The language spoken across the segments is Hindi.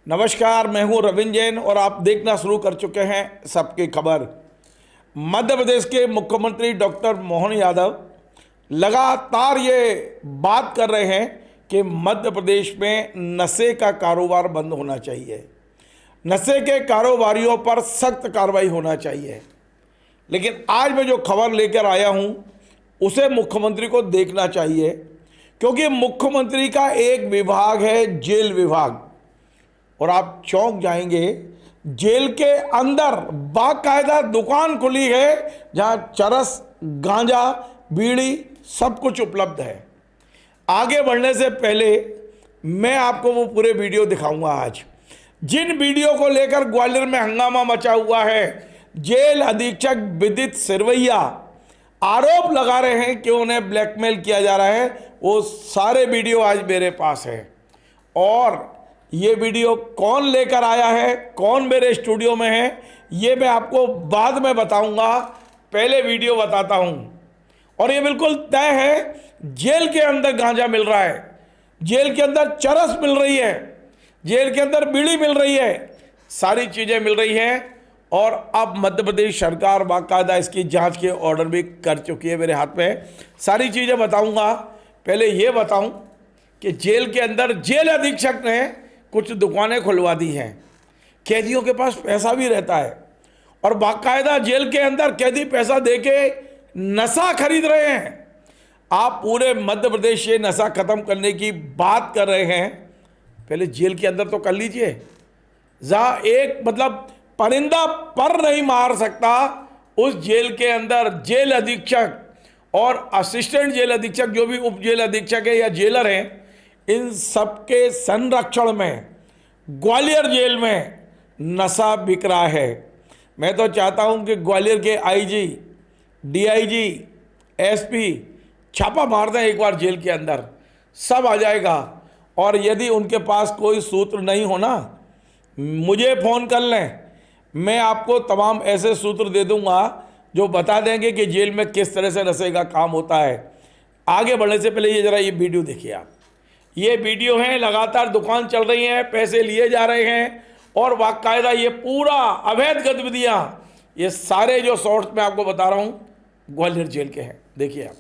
नमस्कार, मैं हूं रविंद्र जैन और आप देखना शुरू कर चुके हैं सबकी खबर। मध्य प्रदेश के मुख्यमंत्री डॉक्टर मोहन यादव लगातार ये बात कर रहे हैं कि मध्य प्रदेश में नशे का कारोबार बंद होना चाहिए, नशे के कारोबारियों पर सख्त कार्रवाई होना चाहिए। लेकिन आज मैं जो खबर लेकर आया हूं उसे मुख्यमंत्री को देखना चाहिए, क्योंकि मुख्यमंत्री का एक विभाग है जेल विभाग, और आप चौंक जाएंगे। जेल के अंदर बाकायदा दुकान खुली है जहां चरस, गांजा, बीड़ी सब कुछ उपलब्ध है। आगे बढ़ने से पहले मैं आपको वो पूरे वीडियो दिखाऊंगा। आज जिन वीडियो को लेकर ग्वालियर में हंगामा मचा हुआ है, जेल अधीक्षक विदित सिरवैया आरोप लगा रहे हैं कि उन्हें ब्लैकमेल किया जा रहा है, वो सारे वीडियो आज मेरे पास है। और ये वीडियो कौन लेकर आया है, कौन मेरे स्टूडियो में है, ये मैं आपको बाद में बताऊंगा। पहले वीडियो बताता हूं। और ये बिल्कुल तय है, जेल के अंदर गांजा मिल रहा है, जेल के अंदर चरस मिल रही है, जेल के अंदर बीड़ी मिल रही है, सारी चीज़ें मिल रही हैं। और अब मध्य प्रदेश सरकार बाकायदा इसकी जांच के ऑर्डर भी कर चुकी है। मेरे हाथ में सारी चीज़ें बताऊंगा। पहले ये बताऊं कि जेल के अंदर जेल अधीक्षक ने कुछ दुकानें खुलवा दी हैं। कैदियों के पास पैसा भी रहता है और बाकायदा जेल के अंदर कैदी पैसा देके नशा खरीद रहे हैं। आप पूरे मध्य प्रदेश से नशा खत्म करने की बात कर रहे हैं, पहले जेल के अंदर तो कर लीजिए, जहाँ एक परिंदा पर नहीं मार सकता, उस जेल के अंदर जेल अधीक्षक और असिस्टेंट जेल अधीक्षक, जो भी उप जेल अधीक्षक है या जेलर हैं, इन सबके संरक्षण में ग्वालियर जेल में नशा बिक रहा है। मैं तो चाहता हूं कि ग्वालियर के आईजी, डीआईजी, एसपी छापा मार दें एक बार जेल के अंदर, सब आ जाएगा। और यदि उनके पास कोई सूत्र नहीं होना, मुझे फ़ोन कर लें, मैं आपको तमाम ऐसे सूत्र दे दूंगा जो बता देंगे कि जेल में किस तरह से नशे का काम होता है। आगे बढ़ने से पहले ये ज़रा ये वीडियो देखिए आप। ये वीडियो है, लगातार दुकान चल रही है, पैसे लिए जा रहे हैं और बाकायदा ये पूरा अवैध गतिविधियाँ, ये सारे जो शॉर्ट्स मैं आपको बता रहा हूँ ग्वालियर जेल के हैं। देखिए आप।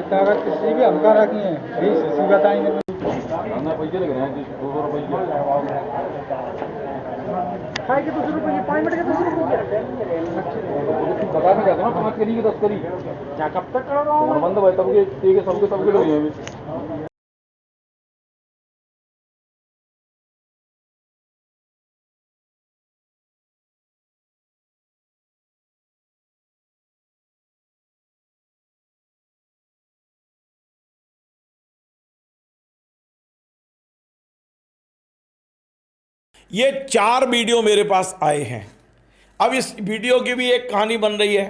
कागज किसी भी हमका रखी है, इसी बताएंगे। पैसे लग रहे हैं, 200 रुपये खाए के 200 रुपये, 5 मिनट के 200 रुपये बता नहीं जाता ना, 5 करी की 10 करी क्या कब तक कर रहा हूँ बंद भाई, तब के सबके लोग हैं। ये 4 वीडियो मेरे पास आए हैं। अब इस वीडियो की भी एक कहानी बन रही है।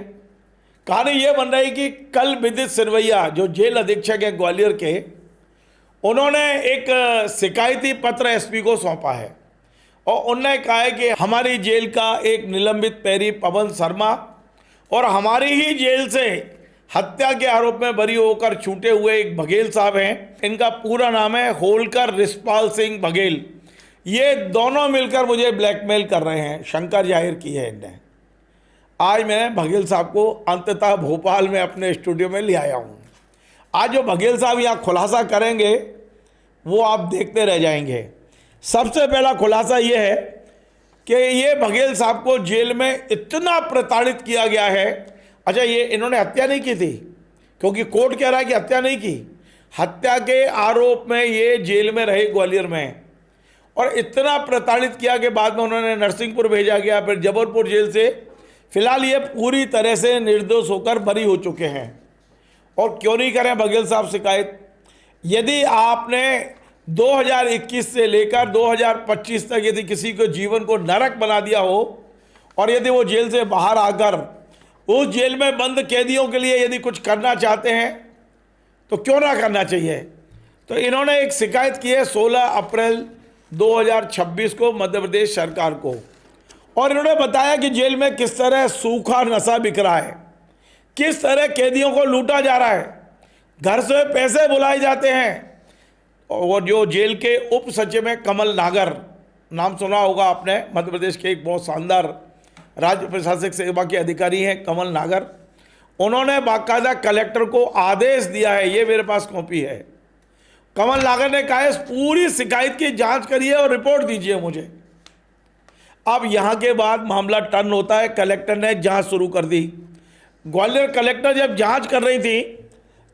कहानी ये बन रही कि कल विदित सिरवैया जो जेल अधीक्षक है ग्वालियर के, उन्होंने एक शिकायती पत्र एसपी को सौंपा है और उन्होंने कहा है कि हमारी जेल का एक निलंबित पैरी पवन शर्मा और हमारी ही जेल से हत्या के आरोप में बरी होकर छूटे हुए एक बघेल साहब हैं, इनका पूरा नाम है होलकर रिषपाल सिंह बघेल, ये दोनों मिलकर मुझे ब्लैकमेल कर रहे हैं। शंका जाहिर की है इनने। आज मैं बघेल साहब को अंततः भोपाल में अपने स्टूडियो में ले आया हूँ। आज जो बघेल साहब यहाँ खुलासा करेंगे वो आप देखते रह जाएंगे। सबसे पहला खुलासा ये है कि ये बघेल साहब को जेल में इतना प्रताड़ित किया गया है। अच्छा, ये इन्होंने हत्या नहीं की थी, क्योंकि कोर्ट कह रहा है कि हत्या नहीं की। हत्या के आरोप में ये जेल में रहे ग्वालियर में, और इतना प्रताड़ित किया कि बाद में उन्होंने नरसिंहपुर भेजा गया, फिर जबलपुर जेल से फिलहाल ये पूरी तरह से निर्दोष होकर बरी हो चुके हैं। और क्यों नहीं करें बघेल साहब शिकायत? यदि आपने 2021 से लेकर 2025 तक यदि किसी को जीवन को नरक बना दिया हो और यदि वो जेल से बाहर आकर उस जेल में बंद कैदियों के लिए यदि कुछ करना चाहते हैं तो क्यों ना करना चाहिए। तो इन्होंने एक शिकायत की है 16 अप्रैल 2026 को मध्य प्रदेश सरकार को, और इन्होंने बताया कि जेल में किस तरह सूखा नशा बिक रहा है, किस तरह कैदियों को लूटा जा रहा है, घर से पैसे बुलाए जाते हैं। और जो जेल के उप सचिव हैं कमल नागर, नाम सुना होगा आपने, मध्य प्रदेश के एक बहुत शानदार राज्य प्रशासनिक सेवा के अधिकारी हैं कमल नागर, उन्होंने बाकायदा कलेक्टर को आदेश दिया है, ये मेरे पास कॉपी है। कमल नागर ने कहा इस पूरी शिकायत की जांच करिए और रिपोर्ट दीजिए मुझे। अब यहां के बाद मामला टर्न होता है, कलेक्टर ने जांच शुरू कर दी। ग्वालियर कलेक्टर जब जांच कर रही थी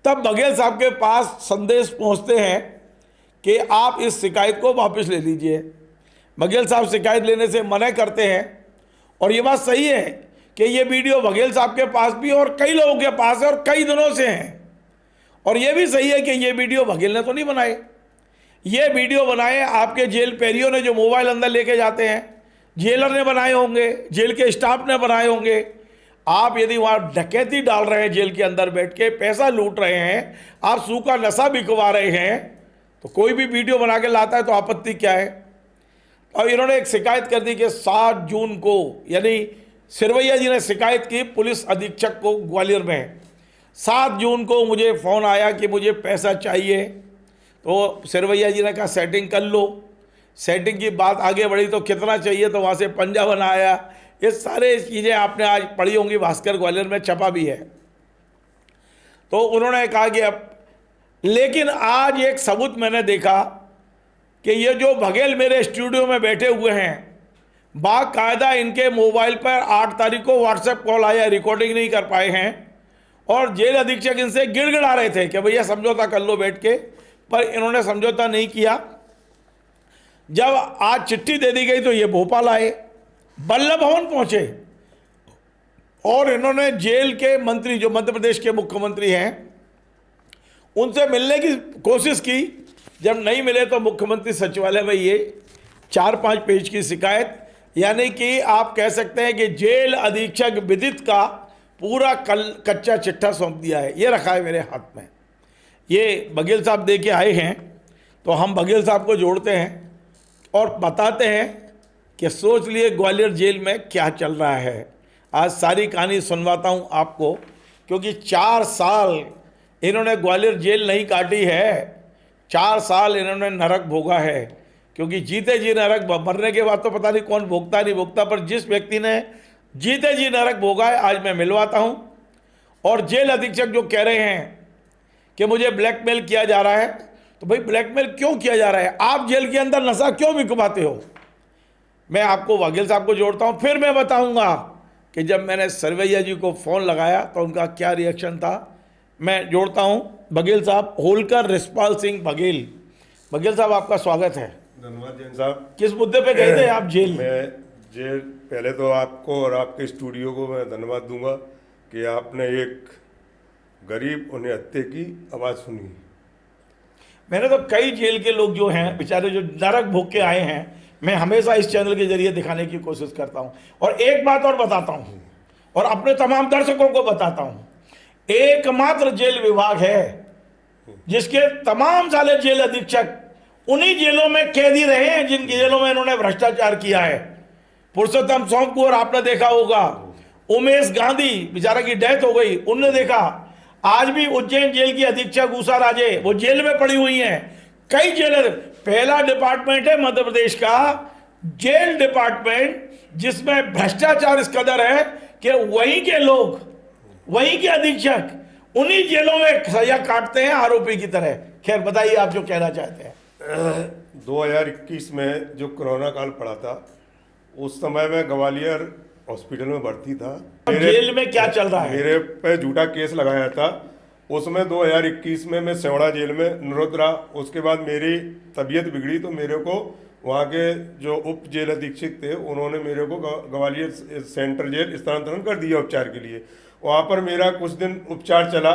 तब बघेल साहब के पास संदेश पहुंचते हैं कि आप इस शिकायत को वापस ले लीजिए। बघेल साहब शिकायत लेने से मना करते हैं, और ये बात सही है कि ये वीडियो बघेल साहब के पास भी और कई लोगों के पास है और कई दिनों से हैं। और ये भी सही है कि ये वीडियो बघेल ने तो नहीं बनाए, ये वीडियो बनाए आपके जेल पैरियों ने जो मोबाइल अंदर लेके जाते हैं, जेलर ने बनाए होंगे, जेल के स्टाफ ने बनाए होंगे। आप यदि वहाँ डकैती डाल रहे हैं, जेल के अंदर बैठ के पैसा लूट रहे हैं, आप सूखा नशा बिकवा रहे हैं, तो कोई भी वीडियो बना के लाता है तो आपत्ति क्या है। अब इन्होंने एक शिकायत कर दी कि 7 जून को, यानी सिरवैया जी ने शिकायत की पुलिस अधीक्षक को ग्वालियर में, 7 जून को मुझे फ़ोन आया कि मुझे पैसा चाहिए। तो सिरवैया जी ने कहा सेटिंग कर लो। सेटिंग की बात आगे बढ़ी तो कितना चाहिए, तो वहाँ से पंजा बना आया। ये सारे चीज़ें आपने आज पढ़ी होंगी, भास्कर ग्वालियर में छपा भी है। तो उन्होंने कहा कि अब, लेकिन आज एक सबूत मैंने देखा कि ये जो बघेल मेरे स्टूडियो में बैठे हुए हैं, बाकायदा इनके मोबाइल पर 8 तारीख को व्हाट्सएप कॉल आया, रिकॉर्डिंग नहीं कर पाए हैं, और जेल अधीक्षक इनसे गिड़गिड़ा रहे थे कि भैया समझौता कर लो बैठ के, पर इन्होंने समझौता नहीं किया। जब आज चिट्ठी दे दी गई तो ये भोपाल आए, बल्लभ भवन पहुंचे, और इन्होंने जेल के मंत्री, जो मध्य प्रदेश के मुख्यमंत्री हैं, उनसे मिलने की कोशिश की। जब नहीं मिले तो मुख्यमंत्री सचिवालय में ये 4-5 पेज की शिकायत, यानी कि आप कह सकते हैं कि जेल अधीक्षक विदित का पूरा कच्चा चिट्ठा सौंप दिया है। ये रखा है मेरे हाथ में, ये बघेल साहब दे के आए हैं। तो हम बघेल साहब को जोड़ते हैं और बताते हैं कि सोच लिए ग्वालियर जेल में क्या चल रहा है। आज सारी कहानी सुनवाता हूँ आपको, क्योंकि 4 साल इन्होंने ग्वालियर जेल नहीं काटी है, 4 साल इन्होंने नरक भोगा है। क्योंकि जीते जी नरक, मरने के बाद तो पता नहीं कौन भोगता नहीं भोगता, पर जिस व्यक्ति ने जीते जी नरक भोगा है आज मैं मिलवाता हूँ। और जेल अधीक्षक जो कह रहे हैं कि मुझे ब्लैकमेल किया जा रहा है, तो भाई ब्लैकमेल क्यों किया जा रहा है? आप जेल के अंदर नशा क्यों बिकवाते हो? मैं आपको बघेल साहब को जोड़ता हूँ, फिर मैं बताऊँगा कि जब मैंने सिरवैया जी को फ़ोन लगाया तो उनका क्या रिएक्शन था। मैं जोड़ता हूँ बघेल साहब, होलकर रिछपाल सिंह बघेल। बघेल साहब आपका स्वागत है। धन्यवाद जैन साहब। किस मुद्दे पे गए थे आप जेल? मैं जेल, पहले तो आपको और आपके स्टूडियो को मैं धन्यवाद दूंगा कि आपने एक गरीब उन्हें हत्या की आवाज़ सुनी। मैंने तो कई जेल के लोग जो हैं बेचारे, जो नरक भोग के आए हैं, मैं हमेशा इस चैनल के जरिए दिखाने की कोशिश करता हूँ। और एक बात और बताता हूँ, और अपने तमाम दर्शकों को बताता हूँ, एकमात्र जेल विभाग है जिसके तमाम साले जेल अधीक्षक उन्हीं जेलों में कैदी रहे हैं जिन जेलों में इन्होंने भ्रष्टाचार किया है। पुरुषोत्तम सोमकुमार आपने देखा होगा, उमेश गांधी बेचारा की डेथ हो गई, उनने देखा। आज भी उज्जैन जेल की अधीक्षक उषा राजे वो जेल में पड़ी हुई हैं। कई जेलर, पहला डिपार्टमेंट है मध्य प्रदेश का जेल डिपार्टमेंट जिसमें भ्रष्टाचार इस कदर है कि वहीं के लोग, वहीं के अधीक्षक उन्हीं जेलों में सजा काटते हैं आरोपी की तरह। खैर बताइए आप जो कहना चाहते हैं। 2021 में जो कोरोना काल पड़ा था, उस समय मैं ग्वालियर हॉस्पिटल में भर्ती था। जेल में क्या चल रहा है? मेरे पे झूठा केस लगाया था। उसमें 2021 में मैं सेवड़ा जेल में निरुद्ध रहा। उसके बाद मेरी तबीयत बिगड़ी तो मेरे को वहाँ के जो उप जेल अधीक्षक थे उन्होंने मेरे को ग्वालियर सेंट्रल जेल स्थानांतरण कर दिया उपचार के लिए। वहाँ पर मेरा कुछ दिन उपचार चला,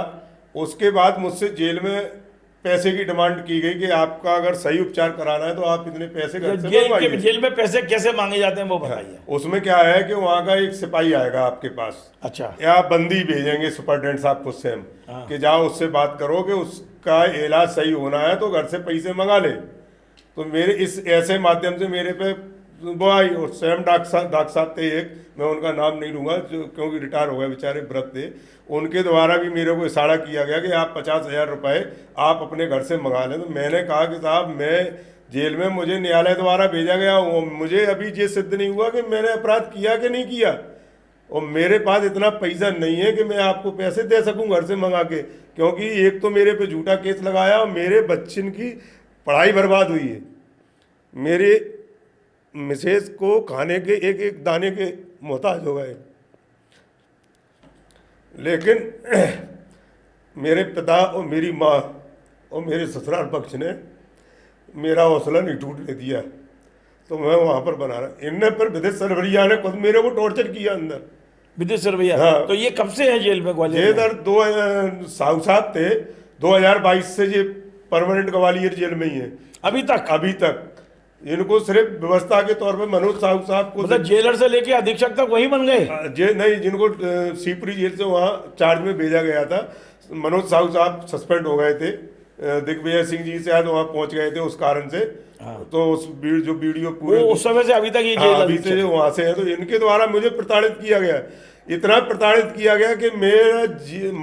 उसके बाद मुझसे जेल में पैसे की डिमांड की गई कि आपका अगर सही उपचार कराना है तो आप इतने पैसे घर से मंगवाइए। जेल में पैसे कैसे मांगे जाते हैं वो बताइए। उसमें क्या है कि वहाँ का एक सिपाही आएगा आपके पास, अच्छा, या बंदी भेजेंगे सुपरटेंडेंट साहब खुद से हम कि जाओ उससे बात करो कि उसका इलाज सही होना है तो घर से पैसे मंगा ले। तो मेरे इस ऐसे माध्यम से मेरे पे वो आई, और स्वयं डॉक्टर साहब थे एक, मैं उनका नाम नहीं लूँगा क्योंकि रिटायर हो गए बेचारे, व्रत थे, उनके द्वारा भी मेरे को इशारा किया गया कि आप 50,000 रुपये आप अपने घर से मंगा लें। तो मैंने कहा कि साहब मैं जेल में, मुझे न्यायालय द्वारा भेजा गया, मुझे अभी ये सिद्ध नहीं हुआ कि मैंने अपराध किया कि नहीं किया, और मेरे पास इतना पैसा नहीं है कि मैं आपको पैसे दे सकूं घर से मंगा के, क्योंकि एक तो मेरे पे झूठा केस लगाया और मेरे बच्चन की पढ़ाई बर्बाद हुई है। मेरे मिसेज को खाने के एक एक दाने के मोहताज हो गए, लेकिन मेरे पिता और मेरी माँ और मेरे ससुराल पक्ष ने मेरा हौसला नहीं टूटने दिया, तो मैं वहाँ पर बना रहा। इनने पर विदेश सरवरिया ने खुद मेरे को टॉर्चर किया अंदर। विदेश सरवैया? हाँ। तो ये कब से है जेल में ग्वालियर? ये इधर 2000 साहू साहब थे, 2022 से ये परमानेंट ग्वालियर जेल में ही है अभी तक? अभी तक। इनको सिर्फ व्यवस्था के तौर पे मनोज साहू साहब को, मतलब जेलर से लेके अधीक्षक तक वही बन गए? नहीं, जिनको सीपरी जेल से वहाँ चार्ज में भेजा गया था, मनोज साहू साहब सस्पेंड हो गए थे, दिग्विजय सिंह जी शायद वहाँ पहुँच गए थे उस कारण से। तो उस जो वीडियो पूरे उस समय से अभी तक ये जेल अभी से वहाँ से है, तो इनके द्वारा मुझे प्रताड़ित किया गया, इतना प्रताड़ित किया गया कि मेरा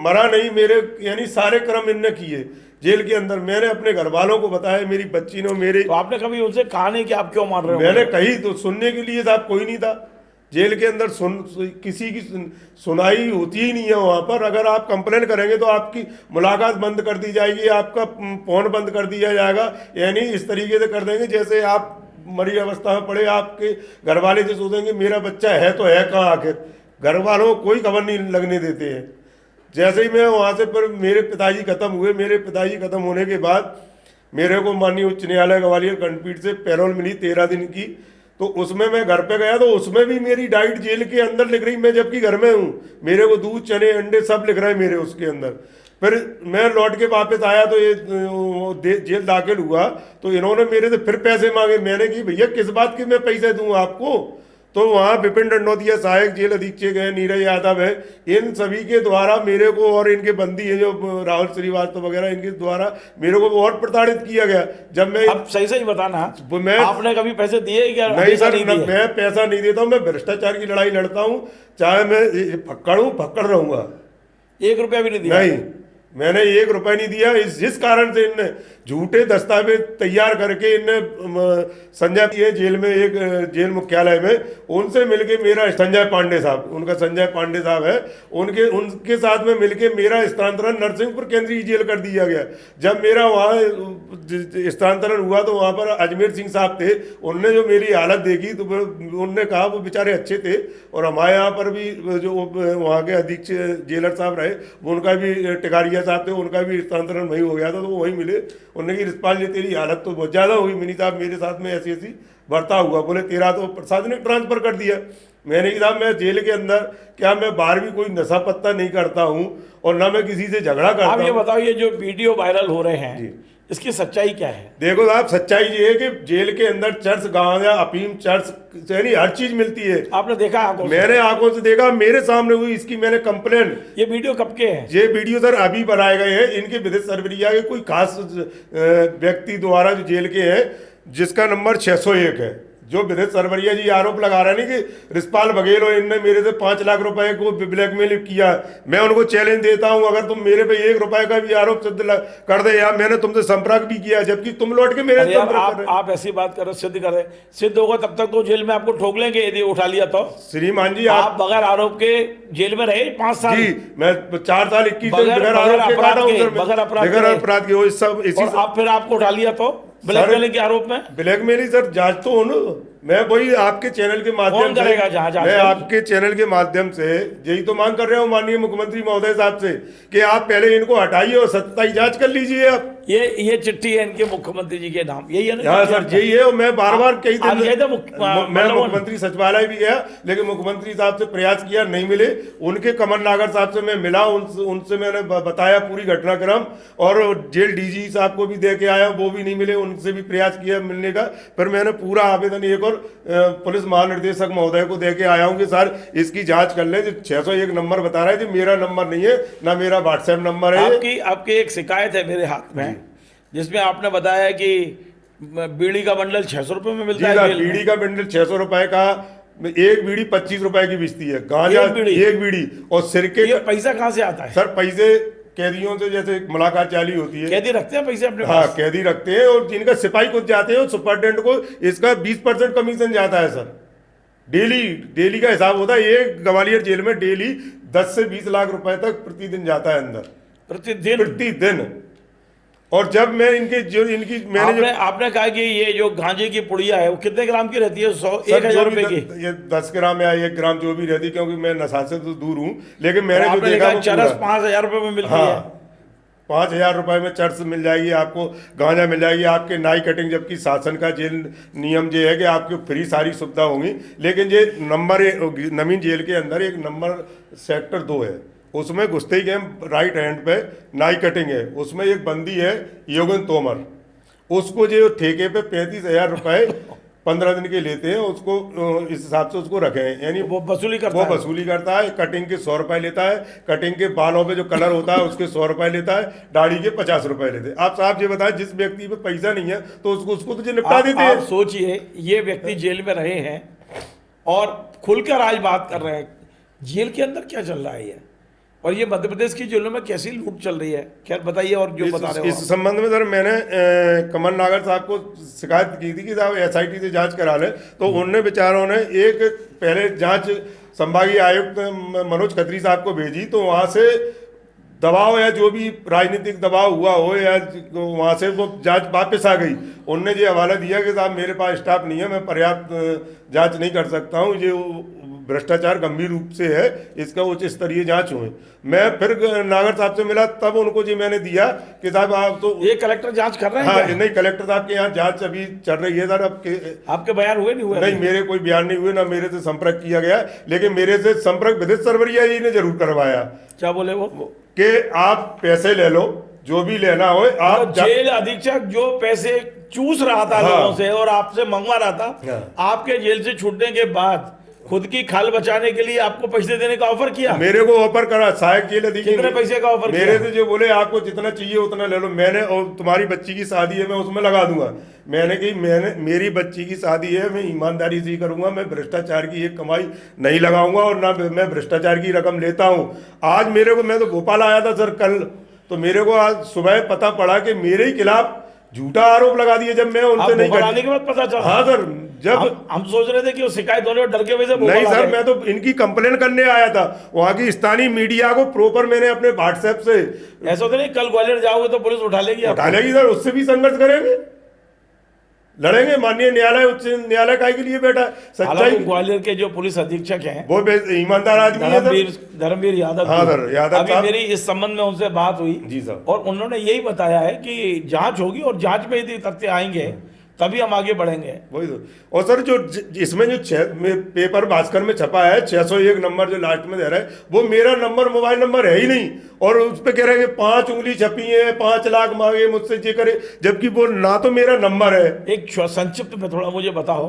मरा नहीं, मेरे यानी सारे कर्म इनने किए जेल के अंदर। मैंने अपने घर वालों को बताया, मेरी बच्ची ने, मेरे, तो आपने कभी उनसे कहा नहीं कि आप क्यों मार रहे हो? मैंने कही तो सुनने के लिए साहब कोई नहीं था जेल के अंदर, किसी की सुनाई होती ही नहीं है वहाँ पर। अगर आप कंप्लेन करेंगे तो आपकी मुलाकात बंद कर दी जाएगी, आपका फोन बंद कर दिया जाएगा, यानी इस तरीके से कर देंगे जैसे आप मरी अवस्था में पड़े, आपके घर वाले जो सोचेंगे मेरा बच्चा है तो है कहाँ, आखिर घर वालों को कोई खबर नहीं लगने देते हैं। जैसे ही मैं वहाँ से, पर मेरे पिताजी खत्म हुए, मेरे पिताजी खत्म होने के बाद मेरे को माननीय उच्च न्यायालय ग्वालियर खंडपीठ से पैरोल मिली 13 दिन की, तो उसमें मैं घर पे गया तो उसमें भी मेरी डाइट जेल के अंदर लिख रही, मैं जबकि घर में हूँ, मेरे को दूध चने अंडे सब लिख रहे हैं मेरे उसके अंदर। फिर मैं लौट के वापस आया तो ये जेल दाखिल हुआ तो इन्होंने मेरे से फिर पैसे मांगे। मैंने कि भैया किस बात के मैं पैसे दूँ आपको? तो वहाँ विपिन दंडोतिया सहायक जेल अधीक्षक है, नीरज यादव है, इन सभी के द्वारा मेरे को, और इनके बंदी है जो राहुल श्रीवास्तव वगैरह, इनके द्वारा मेरे को बहुत प्रताड़ित किया गया। जब मैं, अब सही सही बताना, मैं आपने कभी पैसे दिए क्या? नहीं सर, मैं पैसा नहीं देता हूँ, मैं भ्रष्टाचार की लड़ाई लड़ता हूँ, चाहे मैं फक्कड़ हूँ, फक्कड़ रहूंगा। 1 रुपया भी नहीं दिया? नहीं, मैंने 1 रुपया नहीं दिया। जिस कारण से इनने झूठे दस्तावेज तैयार करके इनने संजय ये जेल में, एक जेल मुख्यालय में, उनसे मिलके मेरा, संजय पांडे साहब, उनका संजय पांडे साहब है, उनके साथ में मिलके मेरा स्थानांतरण नरसिंहपुर केंद्रीय जेल कर दिया गया। जब मेरा वहाँ स्थानांतरण हुआ तो वहाँ पर अजमेर सिंह साहब थे, उनने जो मेरी हालत देखी तो उनने कहा, वो बेचारे अच्छे थे, और हमारे यहाँ पर भी जो वहाँ के अधीक्षक जेलर साहब रहे, उनका भी, टिकारिया साहब थे, उनका भी स्थानांतरण वहीं हो गया था, तो वो वहीं मिले। उन्होंने की रिस्पाल जी तेरी हालत तो बहुत ज़्यादा हुई, मिनी साहब मेरे साथ में ऐसी ऐसी बर्ता हुआ, बोले तेरा तो प्रशासनिक ट्रांसफ़र कर दिया। मैंने कहा मैं जेल के अंदर क्या, मैं बाहर भी कोई नशा पत्ता नहीं करता हूँ और ना मैं किसी से झगड़ा करता हूँ। आप ये बताओ, ये जो वीडियो वायरल हो रहे हैं इसकी सच्चाई क्या है? देखो साहब, सच्चाई ये है कि जेल के अंदर चर्च, गांजा, अफीम, चर्च, यानी हर चीज मिलती है। आपने देखा आंखों से? मैंने आंखों से देखा, मेरे सामने हुई, इसकी मैंने कंप्लेन। ये वीडियो कब के हैं? ये वीडियो सर अभी बनाए गए हैं, इनके विदेश सरवरिया के कोई खास व्यक्ति द्वारा जो जेल के हैं, जिसका नंबर 601 है, जो विदेश सरवरिया जी आरोप लगा रहे हैं कि रिस्पाल बघेल और इनने मेरे से 5 लाख रुपए को ब्लैकमेल किया। मैं उनको चैलेंज देता हूं, अगर तुम मेरे पे 1 रुपए का भी आरोप सिद्ध कर दे, या मैंने तुमसे संपर्क भी किया, जबकि तुम लौट के मेरे आप ऐसी बात कर रहे, सिद्ध कर रहे, सिद्ध होगा तब तक तो जेल में आपको ठोक लेंगे यदि उठा लिया तो। श्रीमान जी, आप बगैर आरोप के जेल में रहे 5 साल? जी, मैं 4 साल 21 दिन बगैर आरोप के काटा हूं सर, बगैर अपराध के। आप फिर आपको उठा लिया तो ब्लैकमेलिंग के आरोप में? ब्लैकमेलिंग सर, जांच तो हो ना, मैं वही आपके चैनल के माध्यम कौन करेगा जांच से मैं आजकल? आपके चैनल के माध्यम से यही तो मांग कर रहा हूँ माननीय मुख्यमंत्री महोदय साहब से कि आप पहले इनको हटाइए और सत्ताई जांच कर लीजिए आप। ये चिट्ठी है इनके मुख्यमंत्री जी के नाम, यही है ना? हाँ सर यही है। और मैं बार बार कई आप गए थे दिन मैं मतलब मुख्यमंत्री सचिवालय भी गया, लेकिन मुख्यमंत्री साहब से प्रयास किया, नहीं मिले। उनके कमल नागर साहब से मैं मिला, उनसे मैंने बताया पूरी घटनाक्रम, और जेल डीजी साहब को भी दे के आया, वो भी नहीं मिले, उनसे भी प्रयास किया मिलने का। फिर मैंने पूरा आवेदन एक और पुलिस महानिदेशक महोदय को दे के आया हूँ कि सर इसकी जांच कर ले। जो 601 नंबर बता रहा है, जो मेरा नंबर नहीं है, ना मेरा व्हाट्सएप नंबर है। आपकी एक शिकायत है मेरे हाथ में, जिसमें आपने बताया कि बीड़ी का बंडल 600 रुपए में मिलता है जेल में। बीड़ी का बंडल 600 रुपए का, एक बीड़ी 25 रुपए की बिकती है। गांजा एक बीड़ी और सिरके ये पैसा कहाँ से आता है सर? पैसे कैदियों से जैसे मुलाकात चाली होती है, कैदी रखते हैं पैसे अपने हाँ पास? कैदी रखते हैं, और जिनका सिपाही खुद जाते हैं और सुपरटेंडेंट को इसका 20% कमीशन जाता है सर। डेली का हिसाब होता है। एक ग्वालियर जेल में डेली 10 से 20 लाख रुपए तक प्रतिदिन जाता है अंदर, प्रतिदिन। और जब मैं आपने कहा कि ये जो गांजे की पुड़िया है वो कितने ग्राम की रहती है? 1,000 रुपए की? ये 10 ग्राम या 1 ग्राम जो भी रहती, क्योंकि मैं नशा से तो दूर हूँ, लेकिन मैंने जो देखा चरस 5,000 रुपए में मिलती है। 5,000 रुपए में चर्च मिल जाएगी आपको, गांजा मिल जाएगी, आपके नाई कटिंग, जबकि शासन का जेल नियम ये है कि आपको फ्री सारी सुविधा होंगी। लेकिन ये नंबर नवीन जेल के अंदर एक नंबर सेक्टर 2 है, उसमें घुसते ही गए राइट हैंड पे नाई कटिंग है, उसमें एक बंदी है योगेंद्र तोमर, उसको जो ठेके पे 35,000 रुपए 15 दिन के लेते हैं, उसको इस हिसाब से उसको रखे हैं, यानी वो वसूली करता है। कटिंग के 100 रुपए लेता है, कटिंग के बालों पे जो कलर होता है उसके 100 रुपए लेता है, दाढ़ी के 50 रुपए लेते हैं। आप साहब ये बताएं, जिस व्यक्ति पे पैसा नहीं है तो उसको तो निपटा देते हैं। आप सोचिए, ये व्यक्ति जेल में रहे हैं और खुलकर आज बात कर रहे हैं, जेल के अंदर क्या चल रहा है ये, और ये मध्य प्रदेश की जेलों में कैसी लूट चल रही है। खैर बताइए, और जो बता रहे हो इस संबंध में सर मैंने कमल नागर साहब को शिकायत की थी कि साहब SIT से जांच करा ले, तो उनने बेचारों ने एक पहले जांच संभागीय आयुक्त मनोज खत्री साहब को भेजी, तो वहाँ से दबाव या जो भी राजनीतिक दबाव हुआ हो या वहाँ से वो जांच वापस आ गई। उनने ये हवाला दिया कि साहब मेरे पास स्टाफ नहीं है, मैं पर्याप्त जांच नहीं कर सकता हूँ, ये भ्रष्टाचार गंभीर रूप से है, इसका उच्च स्तरीय जांच हुए। मैं फिर नागर साहब से मिला, तब उनको जी मैंने दिया कि साहब आप तो ये कलेक्टर जांच कर रहे हैं? हाँ नहीं, कलेक्टर साहब के यहाँ जांच अभी चल रही है सर। आपके बयान हुए नहीं हुए? नहीं, मेरे कोई बयान नहीं हुए, ना मेरे से संपर्क किया गया, लेकिन मेरे से संपर्क विदित सरवरिया जी ने जरूर करवाया। क्या बोले वो? कि आप पैसे ले लो, जो भी लेना हो आप। तो जेल अधीक्षक जो पैसे चूस रहा था लोगों से और आपसे मंगवा रहा था, आपके जेल से छूटने के बाद खुद की खाल बचाने के लिए आपको पैसे देने का ऑफर किया? मेरे को ऑफर करा सहायक जेल अधीक्षक। कितने पैसे का ऑफर मेरे से जो बोले आपको जितना चाहिए उतना ले लो, मैंने, और तुम्हारी बच्ची की शादी है मैं उसमें लगा दूंगा। मैंने कही मेरी बच्ची की शादी है, मैं ईमानदारी से ही करूंगा, मैं भ्रष्टाचार की एक कमाई नहीं लगाऊंगा, और ना मैं भ्रष्टाचार की रकम लेता हूं। आज मेरे को, मैं तो भोपाल आया था सर कल, तो मेरे को आज सुबह पता पड़ा कि मेरे ही खिलाफ झूठा आरोप लगा दिए, जब मैं उनसे नहीं कर। आने के बाद पता चला? हाँ सर, जब हम सोच रहे थे कि वो शिकायत होने और डर के वजह से नहीं सर, मैं तो इनकी कंप्लेन करने आया था। वहां की स्थानीय मीडिया को प्रॉपर मैंने अपने व्हाट्सएप से, ऐसा तो नहीं कल ग्वालियर जाओगे तो पुलिस उठा लेगी सर, उससे भी संघर्ष करेंगे, लड़ेंगे। माननीय न्यायालय, उच्च न्यायालय काय के लिए बैठा? सच्चाई। ग्वालियर के जो पुलिस अधीक्षक हैं वो ईमानदार आदमी है, धर्मवीर यादव। हाँ सर, यादव अभी मेरी इस संबंध में उनसे बात हुई जी सर, और उन्होंने यही बताया है कि जांच होगी और जांच में यदि तथ्य आएंगे तभी हम आगे बढ़ेंगे। वही तो। और सर जो इसमें जो पेपर भास्कर में छपा है 601 नंबर जो लास्ट में दे रहा है, वो मेरा नंबर, मोबाइल नंबर है ही नहीं, और उस पर कह रहे हैं कि 5 उंगली छपी है, 5 लाख मांगे मुझसे, ये करे, जबकि वो ना तो मेरा नंबर है। एक संक्षिप्त में थोड़ा मुझे बताओ,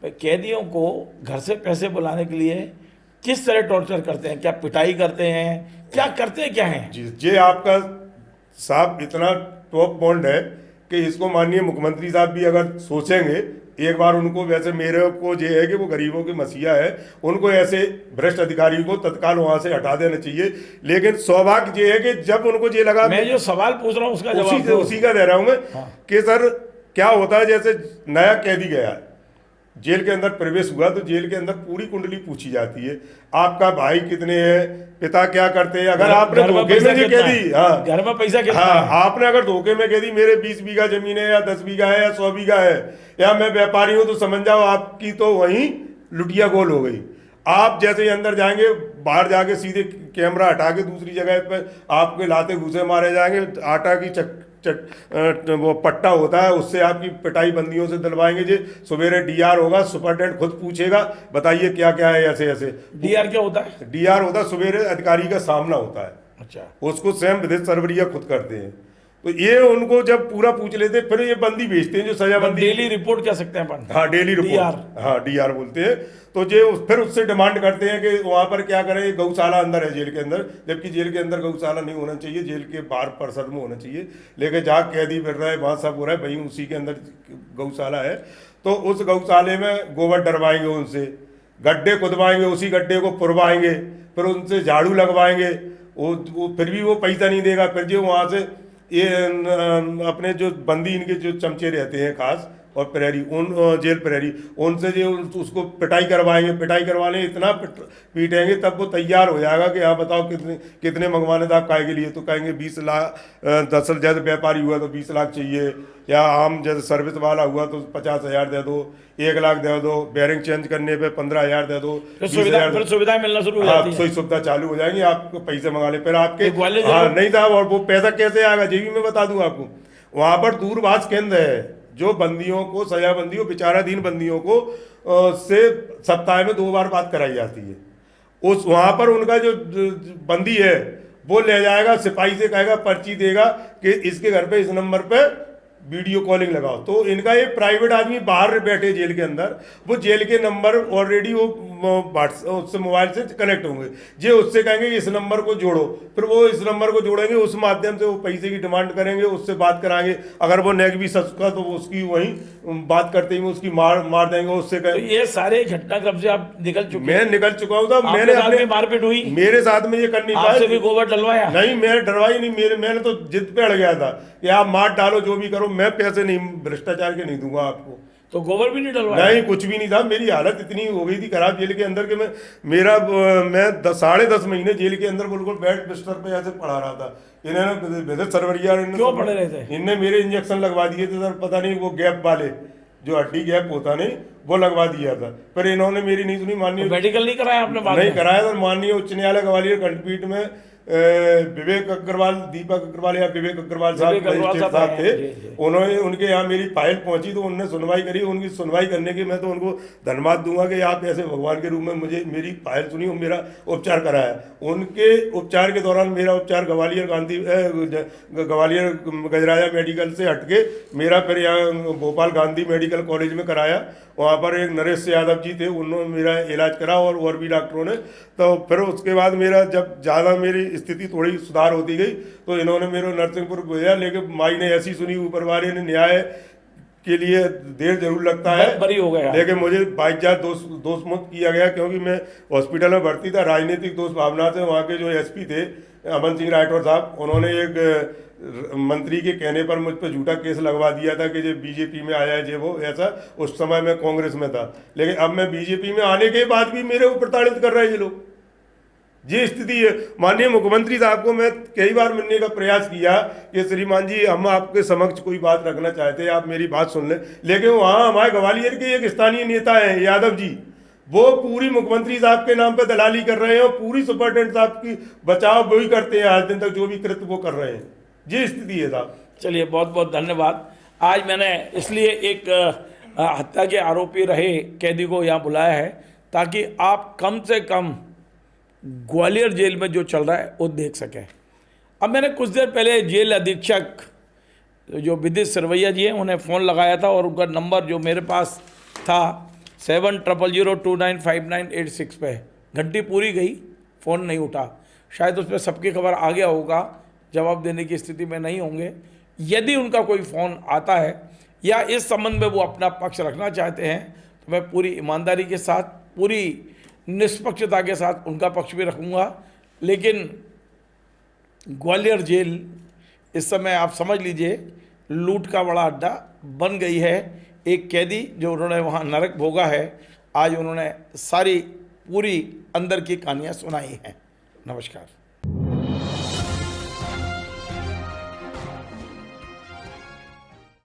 कैदियों को घर से पैसे बुलाने के लिए किस तरह टॉर्चर करते हैं? क्या पिटाई करते हैं? क्या करते हैं, क्या है जी? ये आपका साहब इतना टॉप पॉइंट है कि इसको माननीय मुख्यमंत्री साहब भी अगर सोचेंगे एक बार, उनको, वैसे मेरे को ये है कि वो गरीबों के मसीहा है, उनको ऐसे भ्रष्ट अधिकारी को तत्काल वहां से हटा देना चाहिए। लेकिन सौभाग्य ये है कि जब उनको ये लगा, मैं जो सवाल पूछ रहा हूँ उसका जवाब उसी का दे रहा हूं मैं। कि सर क्या होता है, जैसे नया कैदी गया है, जेल के अंदर प्रवेश हुआ तो जेल के अंदर पूरी कुंडली पूछी जाती है। आपका भाई कितने हैं, पिता क्या करते हैं। अगर आपने घर में धोखे पैसा में ये कितना कह है? दी, हाँ घर में पैसा कितना हाँ, है? आपने अगर धोखे में कह दी मेरे 20 बीघा जमीन है या 10 बीघा है या 100 बीघा है या मैं व्यापारी हूं, तो समझ जाओ आपकी तो वहीं लुटिया गोल हो गई। आप जैसे ही अंदर जाएंगे, बाहर जाके सीधे कैमरा हटा के दूसरी जगह पे आपके लाते घूसे मारे जाएंगे। आटा की वो पट्टा होता है, उससे आपकी पिटाई बंदियों से दिलवाएंगे। जी सवेरे डीआर होगा, सुपरटेंडेंट खुद पूछेगा बताइए क्या क्या है, ऐसे ऐसे। डीआर क्या होता है? डीआर होता है सवेरे अधिकारी का सामना होता है, अच्छा, उसको स्वयं विदेश सरवरिया खुद करते हैं। तो ये उनको जब पूरा पूछ लेते फिर ये बंदी भेजते हैं जो सजाबंदी। डेली रिपोर्ट कह सकते हैं अपन। हाँ डेली रिपोर्ट, हाँ डीआर बोलते हैं। तो जे फिर उससे डिमांड करते हैं कि वहाँ पर क्या करें, गौशाला अंदर है जेल के अंदर, जबकि जेल के अंदर गौशाला नहीं होना चाहिए, जेल के बाहर परिसर में होना चाहिए। लेकिन जहाँ कैदी फिर रहा है वहाँ सब हो रहा है, वहीं उसी के अंदर गौशाला है। तो उस गौशाले में गोबर डरवाएंगे, उनसे गड्ढे खुदवाएंगे, उसी गड्ढे को पुरवाएंगे, फिर उनसे झाड़ू लगवाएंगे। वो फिर भी वो पैसा नहीं देगा। फिर जो वहाँ से ये अपने जो बंदी इनके जो चमचे रहते हैं खास और प्रहरी, उन जेल प्रहरी, उनसे जो उसको पिटाई करवाएंगे। पिटाई करवाने इतना पीटेंगे तब वो तैयार हो जाएगा कि हाँ बताओ कितने मंगवाने थे आप काय के लिए। तो कहेंगे 20 लाख, 10 जैसे व्यापारी हुआ तो 20 लाख चाहिए, या आम जैसे सर्विस वाला हुआ तो 50,000 दे दो, 1 लाख दे दो, बेयरिंग चेंज करने पे 15,000 दे दो, फिर सुविधाएं मिलना शुरू हो जाती है। कोई सुविधा चालू हो जाएंगी, आपको पैसे मंगा ले। फिर आपके तो ग्वालियर हाँ नहीं साहब, और वो पैसा कैसे आएगा ये भी मैं बता दूं आपको। वहाँ पर दूरभाष केंद्र है जो बंदियों को, सजाबंदियों, विचाराधीन बंदियों को से सप्ताह में 2 बार बात कराई जाती है। उस वहाँ पर उनका जो बंदी है वो ले जाएगा, सिपाही से कहेगा, पर्ची देगा कि इसके घर पे इस नंबर पे वीडियो कॉलिंग लगाओ। तो इनका एक प्राइवेट आदमी बाहर बैठे जेल के अंदर, वो जेल के नंबर ऑलरेडी वो उससे मोबाइल से कनेक्ट होंगे, जे उससे कहेंगे इस नंबर को जोड़ो, फिर वो इस नंबर को जोड़ेंगे, उस माध्यम से वो पैसे की डिमांड करेंगे, उससे बात कराएंगे। अगर वो नेक भी सच का तो उसकी वहीं बात करते ही उसकी मार देंगे। उससे तो ये सारे घटनाक्रम से आप निकल चुके? मैं निकल चुका हूँ। तो मैंने अपने मारपीट हुई, मेरे साथ में ये करनी आपसे भी गोबर डलवाया? नहीं, मैंने डरवाई नहीं, मैंने तो जिद पे अड़ गया था कि आप मार डालो जो भी करो, मैं पैसे नहीं, भ्रष्टाचार के नहीं दूंगा आपको। तो गोबर भी नहीं डलवाया? नहीं, कुछ भी नहीं था। मेरी हालत इतनी हो गई थी खराब जेल के अंदर कि मैं 10.5 महीने जेल के अंदर बिल्कुल बेड बिस्तर पे ऐसे पड़ा रहा था। इन्होंने विदेश सरवरिया क्यों पड़े रहे थे? इनने मेरे इंजेक्शन लगवा दिए थे सर, पता नहीं वो गैप वाले जो हड्डी गैप होता नहीं वो लगवा दिया था। फिर इन्होंने मेरी नहीं सुनी। माननीय मेडिकल नहीं कराया आपने? बाद नहीं में कराया था। माननीय उच्च न्यायालय ग्वालियर खंडपीठ में विवेक अग्रवाल, दीपक अग्रवाल या विवेक अग्रवाल साहब थे, उन्होंने, उनके यहाँ मेरी फाइल पहुंची तो उन्होंने सुनवाई करी। उनकी सुनवाई करने के मैं तो उनको धन्यवाद दूंगा कि आप ऐसे भगवान के रूप में मुझे मेरी फाइल सुनी और मेरा उपचार कराया। उनके उपचार के दौरान मेरा उपचार ग्वालियर गजराजा मेडिकल से हटके मेरा फिर यहाँ भोपाल गांधी मेडिकल कॉलेज में कराया। वहाँ पर एक नरेश यादव जी थे, उन्होंने मेरा इलाज करा और भी डॉक्टरों ने। तो फिर उसके बाद मेरा जब ज़्यादा मेरी स्थिति थोड़ी सुधार होती गई तो इन्होंने मेरे नरसिंहपुर भेजा। लेकिन माई ने ऐसी सुनी, ऊपर वाले ने न्याय के लिए देर जरूर लगता है, बरी हो गया। लेकिन मुझे बाइजात दोष मुक्त किया गया क्योंकि मैं हॉस्पिटल में भर्ती था। राजनीतिक दोष भावना से वहाँ के जो एसपी थे अमन सिंह राठौर साहब, उन्होंने एक मंत्री के कहने पर मुझ पर झूठा केस लगवा दिया था कि जो बीजेपी में आया है जे वो ऐसा। उस समय मैं कांग्रेस में था, लेकिन अब मैं बीजेपी में आने के बाद भी मेरे को प्रताड़ित कर रहे हैं ये लोग। ये स्थिति है। माननीय मुख्यमंत्री साहब को मैं कई बार मिलने का प्रयास किया कि श्रीमान जी हम आपके समक्ष कोई बात रखना चाहते हैं, आप मेरी बात सुन लें। लेकिन वहाँ हमारे ग्वालियर के एक स्थानीय नेता हैं यादव जी, वो पूरी मुख्यमंत्री साहब के नाम पे दलाली कर रहे हैं और पूरी सुपरिटेंडेंट साहब की बचाव वही करते हैं, आज दिन तक जो भी कृत्य वो कर रहे हैं। ये स्थिति है साहब। चलिए बहुत बहुत धन्यवाद। आज मैंने इसलिए एक हत्या के आरोपी रहे कैदी को यहाँ बुलाया है ताकि आप कम से कम ग्वालियर जेल में जो चल रहा है वो देख सकें। अब मैंने कुछ देर पहले जेल अधीक्षक जो विदित सरवैया जी हैं उन्हें फ़ोन लगाया था और उनका नंबर जो मेरे पास था 7000295986 पे, घंटी पूरी गई, फ़ोन नहीं उठा। शायद उस पर सबकी खबर आ गया होगा, जवाब देने की स्थिति में नहीं होंगे। यदि उनका कोई फ़ोन आता है या इस संबंध में वो अपना पक्ष रखना चाहते हैं तो मैं पूरी ईमानदारी के साथ, पूरी निष्पक्षता के साथ उनका पक्ष भी रखूँगा। लेकिन ग्वालियर जेल इस समय आप समझ लीजिए लूट का बड़ा अड्डा बन गई है। एक कैदी जो उन्होंने वहाँ नरक भोगा है, आज उन्होंने सारी पूरी अंदर की कहानियाँ सुनाई हैं। नमस्कार।